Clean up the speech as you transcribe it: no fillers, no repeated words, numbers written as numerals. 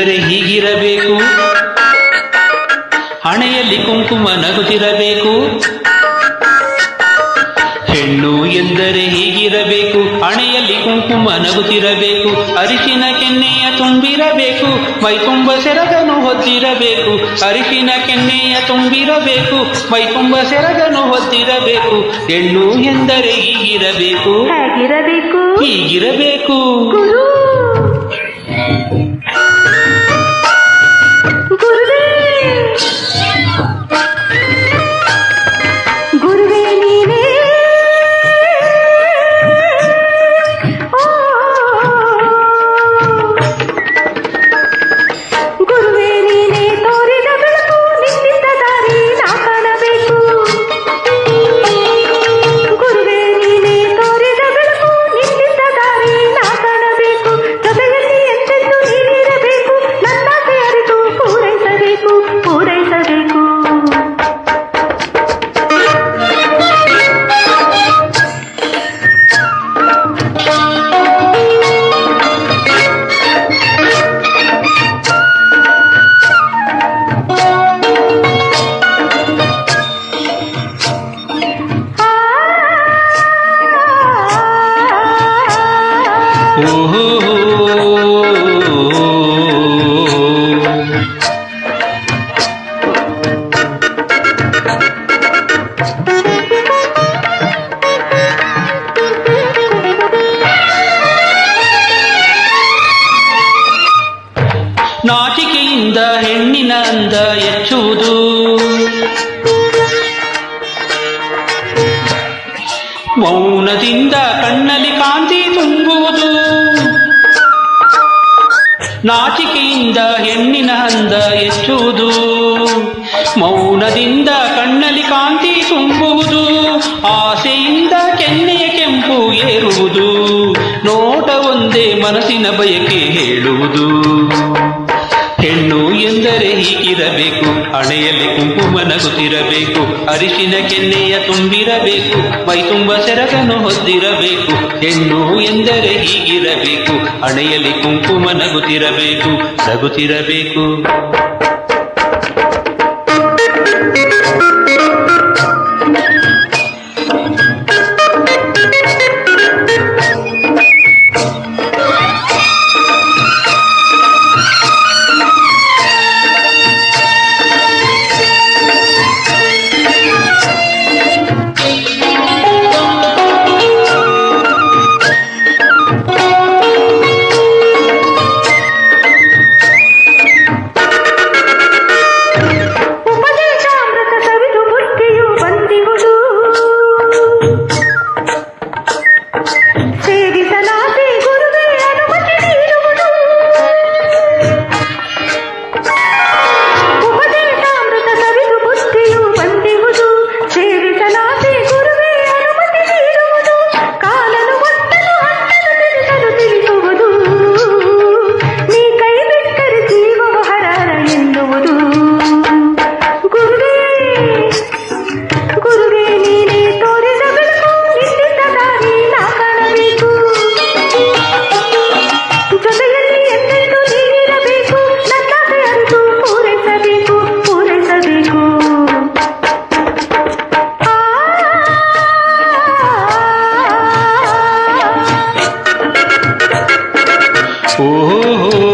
ಎಂದರೆ ಹೀಗಿರಬೇಕು, ಹಣೆಯಲ್ಲಿ ಕುಂಕುಮ ನಗುತ್ತಿರಬೇಕು. ಹೆಣ್ಣು ಎಂದರೆ ಹೀಗಿರಬೇಕು, ಹಣೆಯಲ್ಲಿ ಕುಂಕುಮ ನಗುತ್ತಿರಬೇಕು. ಅರಿಶಿನ ಕೆನ್ನೆಯ ತುಂಬಿರಬೇಕು, ಮೈ ತುಂಬ ಸೆರಗನು ಹೊದ್ದಿರಬೇಕು. ಅರಿಶಿನ ಕೆನ್ನೆಯ ತುಂಬಿರಬೇಕು, ಮೈ ತುಂಬ ಸೆರಗನು ಹೊದ್ದಿರಬೇಕು. ಹೆಣ್ಣು ಎಂದರೆ ಹೀಗಿರಬೇಕು, ಹೀಗಿರಬೇಕು. ನಾಚಿಕೆಯಿಂದ ಹೆಣ್ಣಿನ ಅಂದ ಹೆಚ್ಚುವುದು, ಮೌನದಿಂದ ಕಣ್ಣಲ್ಲಿ ಕಾಂತಿ ತುಂಬುವುದು. ನಾಚಿಕೆಯಿಂದ ಹೆಣ್ಣಿನ ಅಂದ ಹೆಚ್ಚುವುದು, ಮೌನದಿಂದ ಕಣ್ಣಲ್ಲಿ ಕಾಂತಿ ತುಂಬುವುದು. ಆಸೆಯಿಂದ ಕೆನ್ನೆಯ ಕೆಂಪು ಏರುವುದು, ನೋಟ ಒಂದೇ ಮನಸ್ಸಿನ ಬಯಕೆ ಹೇಳುವುದು. ಹೆಣ್ಣು ಎಂದರೆ ಹೀಗಿರಬೇಕು, ಹಣೆಯಲ್ಲಿ ಕುಂಕುಮ ನಗುತ್ತಿರಬೇಕು. ಅರಿಶಿನ ಕೆನ್ನೆಯ ತುಂಬಿರಬೇಕು, ಮೈ ತುಂಬ ಸೆರಗನು ಹೊದ್ದಿರಬೇಕು. ಹೆಣ್ಣು ಎಂದರೆ ಹೀಗಿರಬೇಕು, ಹಣೆಯಲ್ಲಿ ಕುಂಕುಮ ನಗುತ್ತಿರಬೇಕು, ನಗುತ್ತಿರಬೇಕು. ಓಹೋ